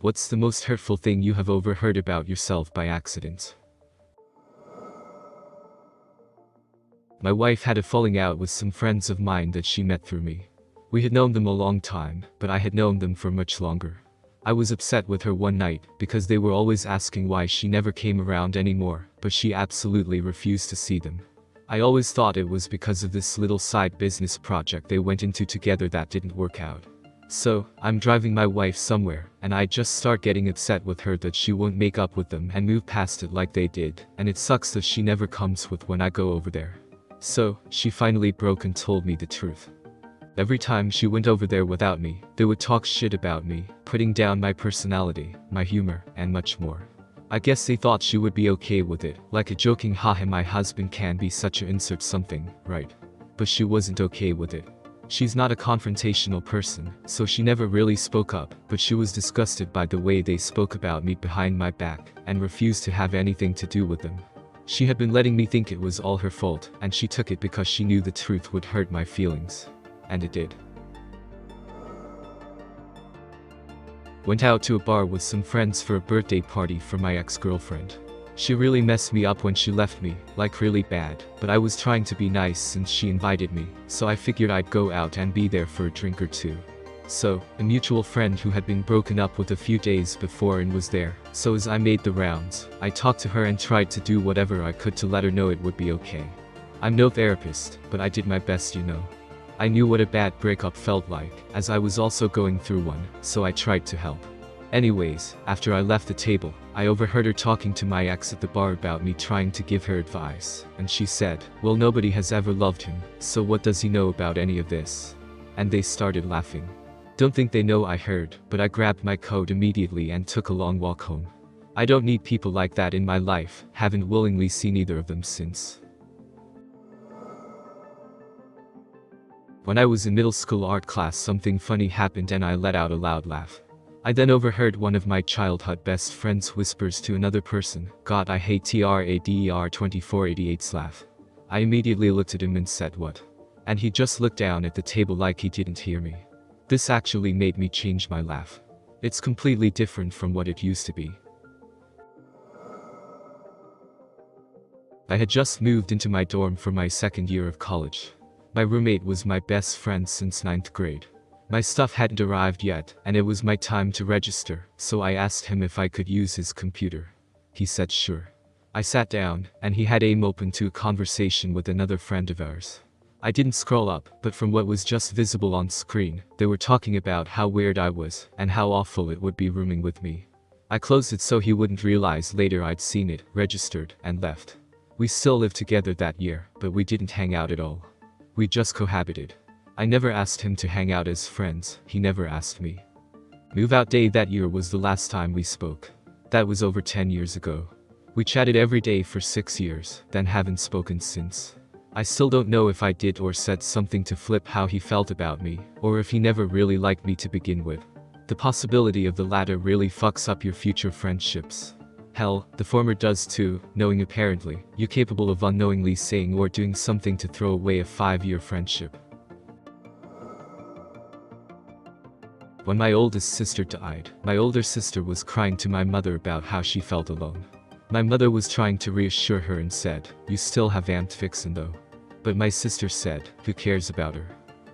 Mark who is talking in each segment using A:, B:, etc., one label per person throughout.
A: What's the most hurtful thing you have overheard about yourself by accident? My wife had a falling out with some friends of mine that she met through me. We had known them a long time, but I had known them for much longer. I was upset with her one night because they were always asking why she never came around anymore, but she absolutely refused to see them. I always thought it was because of this little side business project they went into together that didn't work out. So, I'm driving my wife somewhere, and I just start getting upset with her that she won't make up with them and move past it like they did, and it sucks that she never comes with when I go over there. So, she finally broke and told me the truth. Every time she went over there without me, they would talk shit about me, putting down my personality, my humor, and much more. I guess they thought she would be okay with it, like a joking haha my husband can be such a insert something, right? But she wasn't okay with it. She's not a confrontational person, so she never really spoke up, but she was disgusted by the way they spoke about me behind my back, and refused to have anything to do with them. She had been letting me think it was all her fault, and she took it because she knew the truth would hurt my feelings. And it did. Went out to a bar with some friends for a birthday party for my ex-girlfriend. She really messed me up when she left me, like really bad, but I was trying to be nice since she invited me, so I figured I'd go out and be there for a drink or two. So, a mutual friend who had been broken up with a few days before and was there, so as I made the rounds, I talked to her and tried to do whatever I could to let her know it would be okay. I'm no therapist, but I did my best, you know. I knew what a bad breakup felt like, as I was also going through one, so I tried to help. Anyways, after I left the table, I overheard her talking to my ex at the bar about me trying to give her advice, and she said, well, nobody has ever loved him, so what does he know about any of this? And they started laughing. Don't think they know I heard, but I grabbed my coat immediately and took a long walk home. I don't need people like that in my life, haven't willingly seen either of them since. When I was in middle school art class, something funny happened and I let out a loud laugh. I then overheard one of my childhood best friends whispers to another person, God, I hate TRADER 2488's laugh. I immediately looked at him and said what? And he just looked down at the table like he didn't hear me. This actually made me change my laugh. It's completely different from what it used to be. I had just moved into my dorm for my second year of college. My roommate was my best friend since 9th grade. My stuff hadn't arrived yet, and it was my time to register, so I asked him if I could use his computer. He said sure. I sat down, and he had aim open to a conversation with another friend of ours. I didn't scroll up, but from what was just visible on screen, they were talking about how weird I was, and how awful it would be rooming with me. I closed it so he wouldn't realize later I'd seen it, registered, and left. We still lived together that year, but we didn't hang out at all. We just cohabited. I never asked him to hang out as friends, he never asked me. Move out day that year was the last time we spoke. That was over 10 years ago. We chatted every day for 6 years, then haven't spoken since. I still don't know if I did or said something to flip how he felt about me, or if he never really liked me to begin with. The possibility of the latter really fucks up your future friendships. Hell, the former does too, knowing apparently, you're capable of unknowingly saying or doing something to throw away a 5-year friendship. When my oldest sister died, my older sister was crying to my mother about how she felt alone. My mother was trying to reassure her and said, you still have Aunt Vixen though. But my sister said, who cares about her?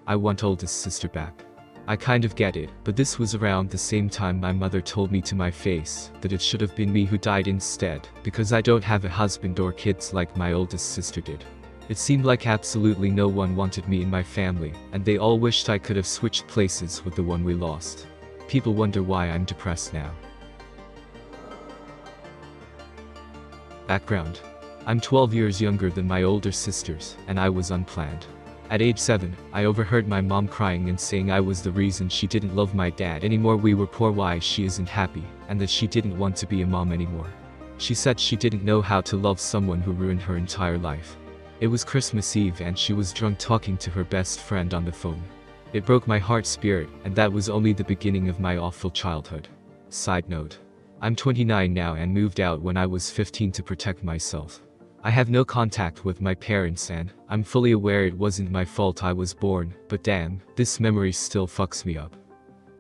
A: I want oldest sister back. I kind of get it, but this was around the same time my mother told me to my face that it should have been me who died instead, because I don't have a husband or kids like my oldest sister did. It seemed like absolutely no one wanted me in my family, and they all wished I could have switched places with the one we lost. People wonder why I'm depressed now. Background. I'm 12 years younger than my older sisters, and I was unplanned. At age 7, I overheard my mom crying and saying I was the reason she didn't love my dad anymore, we were poor, why she isn't happy, and that she didn't want to be a mom anymore. She said she didn't know how to love someone who ruined her entire life. It was Christmas Eve and she was drunk talking to her best friend on the phone. It broke my heart spirit, and that was only the beginning of my awful childhood. Side note. I'm 29 now and moved out when I was 15 to protect myself. I have no contact with my parents and I'm fully aware it wasn't my fault I was born, but damn, this memory still fucks me up.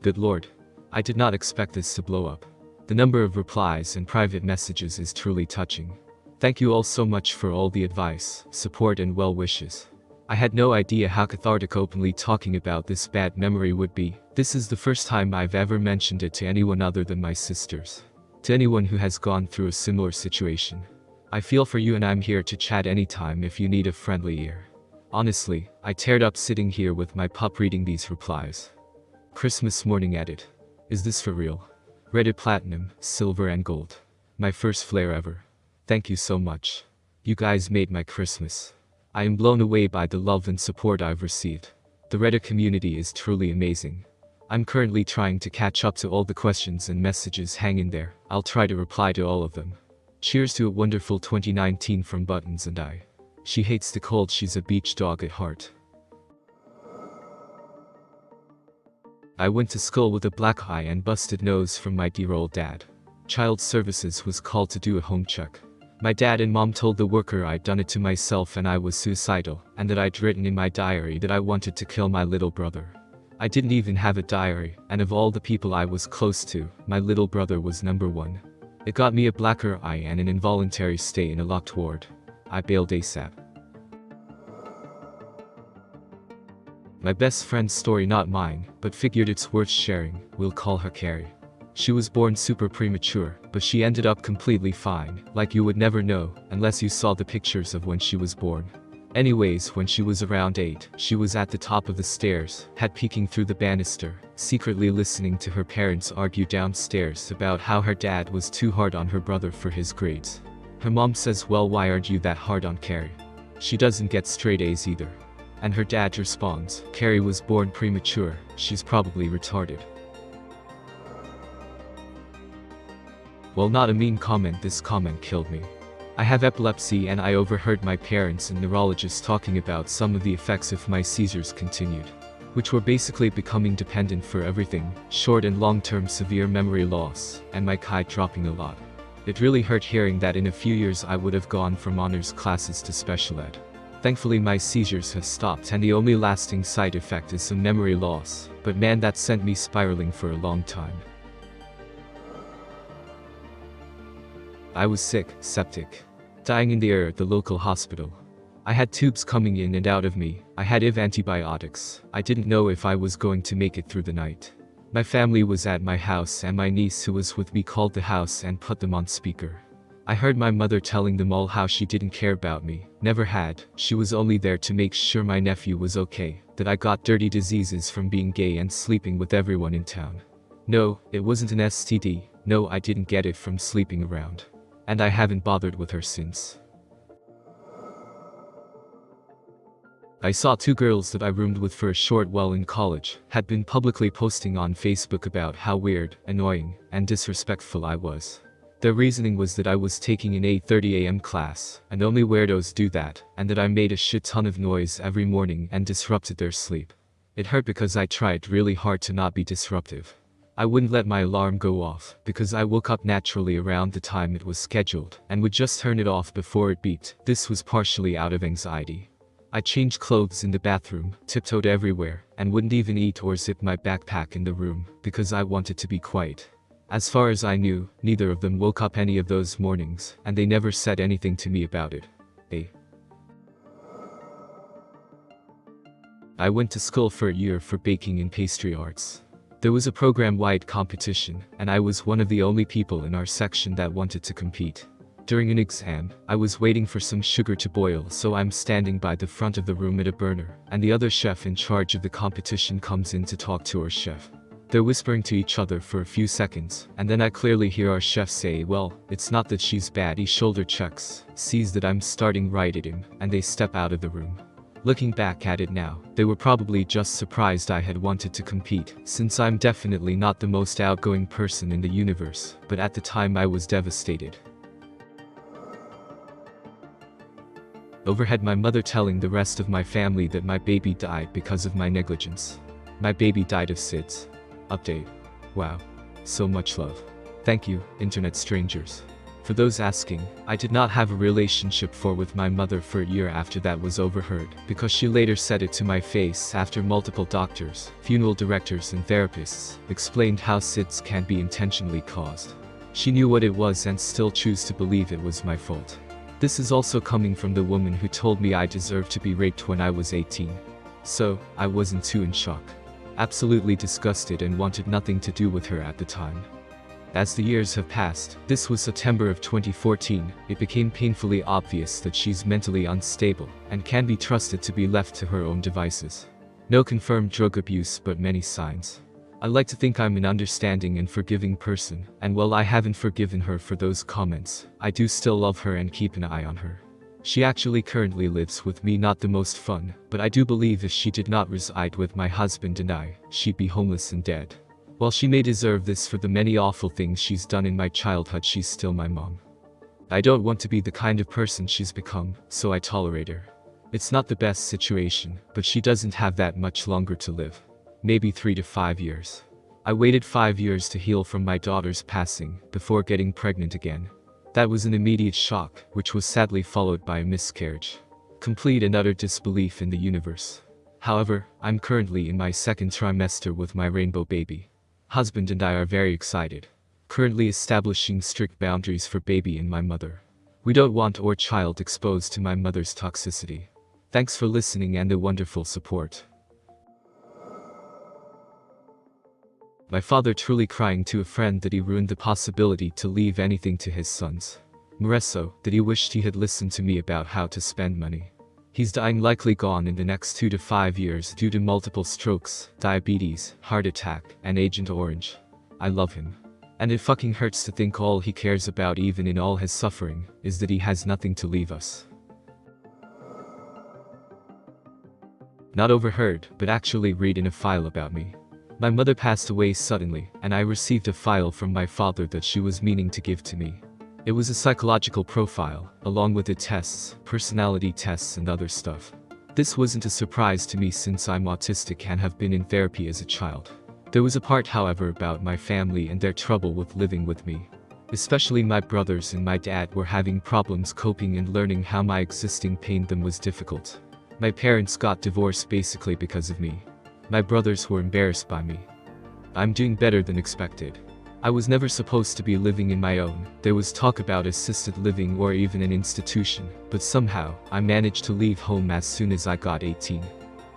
A: Good lord. I did not expect this to blow up. The number of replies and private messages is truly touching. Thank you all so much for all the advice, support and well wishes. I had no idea how cathartic openly talking about this bad memory would be. This is the first time I've ever mentioned it to anyone other than my sisters. To anyone who has gone through a similar situation. I feel for you and I'm here to chat anytime if you need a friendly ear. Honestly, I teared up sitting here with my pup reading these replies. Christmas morning edit. Is this for real? Reddit platinum, silver and gold. My first flare ever. Thank you so much. You guys made my Christmas. I am blown away by the love and support I've received. The Reddit community is truly amazing. I'm currently trying to catch up to all the questions and messages hanging there. I'll try to reply to all of them. Cheers to a wonderful 2019 from Buttons and I. She hates the cold, she's a beach dog at heart. I went to school with a black eye and busted nose from my dear old dad. Child Services was called to do a home check. My dad and mom told the worker I'd done it to myself and I was suicidal, and that I'd written in my diary that I wanted to kill my little brother. I didn't even have a diary, and of all the people I was close to, my little brother was number one. It got me a blacker eye and an involuntary stay in a locked ward. I bailed ASAP. My best friend's story, not mine, but figured it's worth sharing. We'll call her Carrie. She was born super premature, but she ended up completely fine, like you would never know, unless you saw the pictures of when she was born. Anyways, when she was around 8, she was at the top of the stairs, had peeking through the banister, secretly listening to her parents argue downstairs about how her dad was too hard on her brother for his grades. Her mom says, well, why aren't you that hard on Carrie? She doesn't get straight A's either. And her dad responds, Carrie was born premature, she's probably retarded. Well, not a mean comment, this comment killed me. I have epilepsy and I overheard my parents and neurologists talking about some of the effects if my seizures continued, which were basically becoming dependent for everything, short and long-term severe memory loss, and my kite dropping a lot. It really hurt hearing that in a few years I would have gone from honors classes to special ed. Thankfully my seizures have stopped and the only lasting side effect is some memory loss, but man, that sent me spiraling for a long time. I was sick, septic. Dying in the air at the local hospital. I had tubes coming in and out of me, I had IV antibiotics, I didn't know if I was going to make it through the night. My family was at my house and my niece who was with me called the house and put them on speaker. I heard my mother telling them all how she didn't care about me, never had, she was only there to make sure my nephew was okay, that I got dirty diseases from being gay and sleeping with everyone in town. No, it wasn't an STD, no, I didn't get it from sleeping around. And I haven't bothered with her since. I saw two girls that I roomed with for a short while in college, had been publicly posting on Facebook about how weird, annoying, and disrespectful I was. Their reasoning was that I was taking an 8:30 a.m. class, and only weirdos do that, and that I made a shit ton of noise every morning and disrupted their sleep. It hurt because I tried really hard to not be disruptive. I wouldn't let my alarm go off, because I woke up naturally around the time it was scheduled, and would just turn it off before it beeped. This was partially out of anxiety. I changed clothes in the bathroom, tiptoed everywhere, and wouldn't even eat or zip my backpack in the room, because I wanted to be quiet. As far as I knew, neither of them woke up any of those mornings, and they never said anything to me about it. I went to school for a year for baking and pastry arts. There was a program-wide competition, and I was one of the only people in our section that wanted to compete. During an exam, I was waiting for some sugar to boil, so I'm standing by the front of the room at a burner, and the other chef in charge of the competition comes in to talk to our chef. They're whispering to each other for a few seconds, and then I clearly hear our chef say, well, it's not that she's bad. He shoulder checks, sees that I'm starting right at him, and they step out of the room. Looking back at it now, they were probably just surprised I had wanted to compete, since I'm definitely not the most outgoing person in the universe, but at the time I was devastated. Overheard my mother telling the rest of my family that my baby died because of my negligence. My baby died of SIDS. Update. Wow. So much love. Thank you, internet strangers. For those asking, I did not have a relationship with my mother for a year after that was overheard, because she later said it to my face after multiple doctors, funeral directors and therapists explained how SIDS can be intentionally caused. She knew what it was and still chose to believe it was my fault. This is also coming from the woman who told me I deserved to be raped when I was 18. So, I wasn't too in shock. Absolutely disgusted and wanted nothing to do with her at the time. As the years have passed, this was September of 2014, it became painfully obvious that she's mentally unstable and can be trusted to be left to her own devices. No confirmed drug abuse but many signs. I like to think I'm an understanding and forgiving person, and while I haven't forgiven her for those comments, I do still love her and keep an eye on her. She actually currently lives with me, not the most fun, but I do believe if she did not reside with my husband and I, she'd be homeless and dead. While she may deserve this for the many awful things she's done in my childhood, she's still my mom. I don't want to be the kind of person she's become, so I tolerate her. It's not the best situation, but she doesn't have that much longer to live. Maybe 3 to 5 years. I waited 5 years to heal from my daughter's passing, before getting pregnant again. That was an immediate shock, which was sadly followed by a miscarriage. Complete and utter disbelief in the universe. However, I'm currently in my second trimester with my rainbow baby. Husband and I are very excited. Currently establishing strict boundaries for baby and my mother. We don't want our child exposed to my mother's toxicity. Thanks for listening and the wonderful support. My father truly crying to a friend that he ruined the possibility to leave anything to his sons. Moreso, that he wished he had listened to me about how to spend money. He's dying, likely gone in the next 2 to 5 years due to multiple strokes, diabetes, heart attack, and Agent Orange. I love him. And it fucking hurts to think all he cares about, even in all his suffering, is that he has nothing to leave us. Not overheard, but actually read in a file about me. My mother passed away suddenly, and I received a file from my father that she was meaning to give to me. It was a psychological profile, along with the tests, personality tests and other stuff. This wasn't a surprise to me since I'm autistic and have been in therapy as a child. There was a part, however, about my family and their trouble with living with me. Especially my brothers and my dad were having problems coping and learning how my existing pain them was difficult. My parents got divorced basically because of me. My brothers were embarrassed by me. I'm doing better than expected. I was never supposed to be living in my own. There was talk about assisted living or even an institution, but somehow, I managed to leave home as soon as I got 18.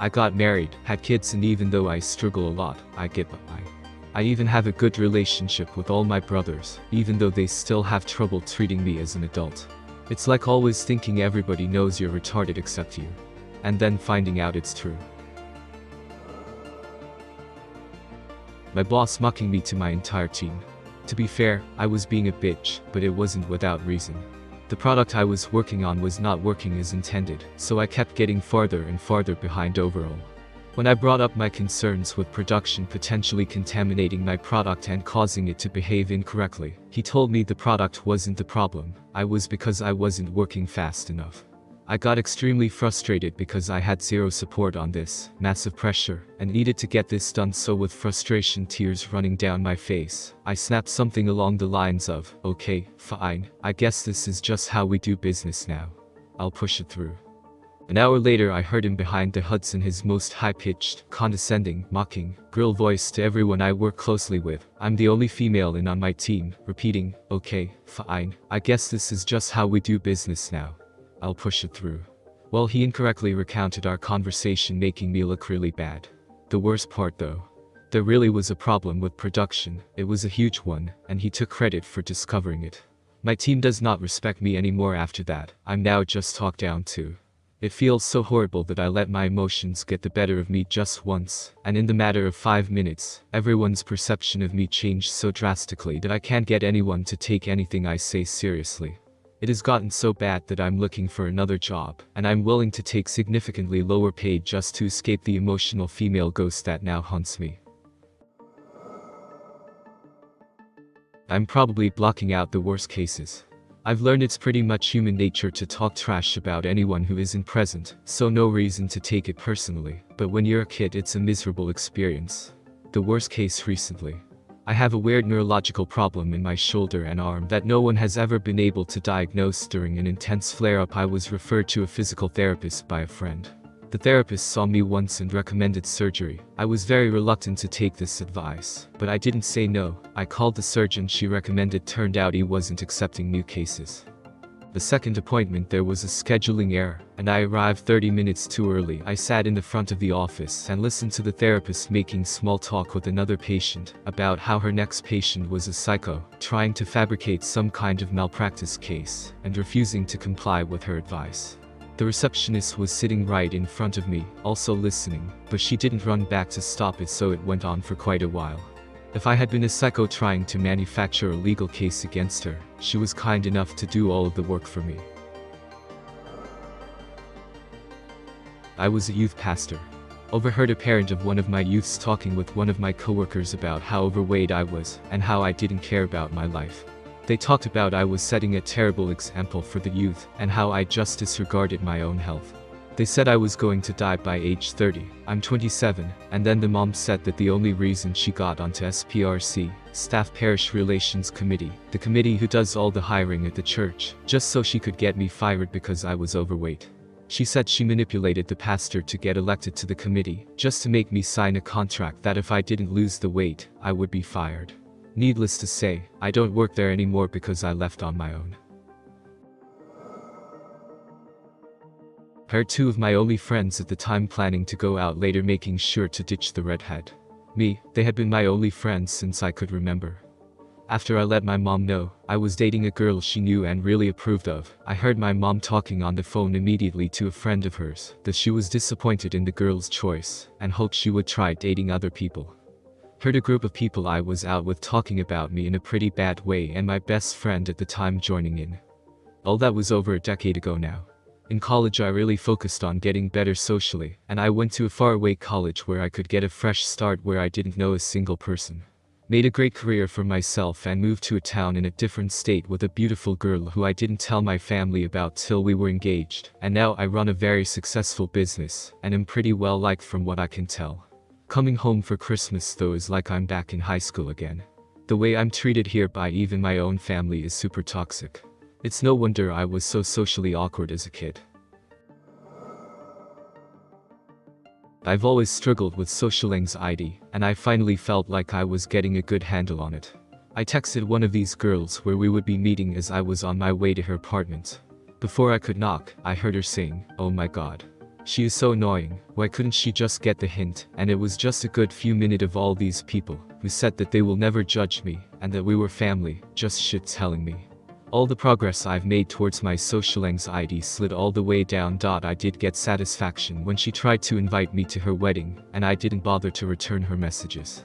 A: I got married, had kids, and even though I struggle a lot, I get by. I even have a good relationship with all my brothers, even though they still have trouble treating me as an adult. It's like always thinking everybody knows you're retarded except you. And then finding out it's true. My boss mocking me to my entire team. To be fair, I was being a bitch, but it wasn't without reason. The product I was working on was not working as intended, so I kept getting farther and farther behind overall. When I brought up my concerns with production potentially contaminating my product and causing it to behave incorrectly, he told me the product wasn't the problem, because I wasn't working fast enough. I got extremely frustrated because I had zero support on this, massive pressure, and needed to get this done, so with frustration, tears running down my face, I snapped something along the lines of, "Okay, fine, I guess this is just how we do business now. I'll push it through." An hour later I heard him behind the hoods in his most high-pitched, condescending, mocking, grill voice to everyone I work closely with. I'm the only female on my team, repeating, "Okay, fine, I guess this is just how we do business now. I'll push it through." Well, he incorrectly recounted our conversation, making me look really bad. The worst part though, there really was a problem with production, it was a huge one, and he took credit for discovering it. My team does not respect me anymore after that, I'm now just talked down to. It feels so horrible that I let my emotions get the better of me just once, and in the matter of 5 minutes, everyone's perception of me changed so drastically that I can't get anyone to take anything I say seriously. It has gotten so bad that I'm looking for another job, and I'm willing to take significantly lower pay just to escape the emotional female ghost that now haunts me. I'm probably blocking out the worst cases. I've learned it's pretty much human nature to talk trash about anyone who isn't present, so no reason to take it personally, but when you're a kid it's a miserable experience. The worst case recently. I have a weird neurological problem in my shoulder and arm that no one has ever been able to diagnose. During an intense flare-up, I was referred to a physical therapist by a friend. The therapist saw me once and recommended surgery. I was very reluctant to take this advice, but I didn't say no. I called the surgeon she recommended. Turned out he wasn't accepting new cases. The second appointment, there was a scheduling error, and I arrived 30 minutes too early. I sat in the front of the office and listened to the therapist making small talk with another patient about how her next patient was a psycho, trying to fabricate some kind of malpractice case, and refusing to comply with her advice. The receptionist was sitting right in front of me, also listening, but she didn't run back to stop it, so it went on for quite a while. If I had been a psycho trying to manufacture a legal case against her, she was kind enough to do all of the work for me. I was a youth pastor. Overheard a parent of one of my youths talking with one of my coworkers about how overweight I was, and how I didn't care about my life. They talked about I was setting a terrible example for the youth, and how I just disregarded my own health. They said I was going to die by age 30. I'm 27, and then the mom said that the only reason she got onto SPRC, Staff Parish Relations Committee, the committee who does all the hiring at the church, just so she could get me fired because I was overweight. She said she manipulated the pastor to get elected to the committee, just to make me sign a contract that if I didn't lose the weight, I would be fired. Needless to say, I don't work there anymore because I left on my own. Her two of my only friends at the time, planning to go out later, making sure to ditch the redhead. Me, they had been my only friends since I could remember. After I let my mom know I was dating a girl she knew and really approved of, I heard my mom talking on the phone immediately to a friend of hers that she was disappointed in the girl's choice and hoped she would try dating other people. Heard a group of people I was out with talking about me in a pretty bad way, and my best friend at the time joining in. All that was over a decade ago now. In college, I really focused on getting better socially, and I went to a faraway college where I could get a fresh start, where I didn't know a single person. Made a great career for myself and moved to a town in a different state with a beautiful girl who I didn't tell my family about till we were engaged, and now I run a very successful business, and am pretty well liked from what I can tell. Coming home for Christmas though is like I'm back in high school again. The way I'm treated here by even my own family is super toxic. It's no wonder I was so socially awkward as a kid. I've always struggled with social anxiety, and I finally felt like I was getting a good handle on it. I texted one of these girls where we would be meeting as I was on my way to her apartment. Before I could knock, I heard her saying, "Oh my god. She is so annoying, why couldn't she just get the hint?" And it was just a good few minutes of all these people who said that they will never judge me, and that we were family, just shit telling me. All the progress I've made towards my social anxiety slid all the way down. I did get satisfaction when she tried to invite me to her wedding, and I didn't bother to return her messages.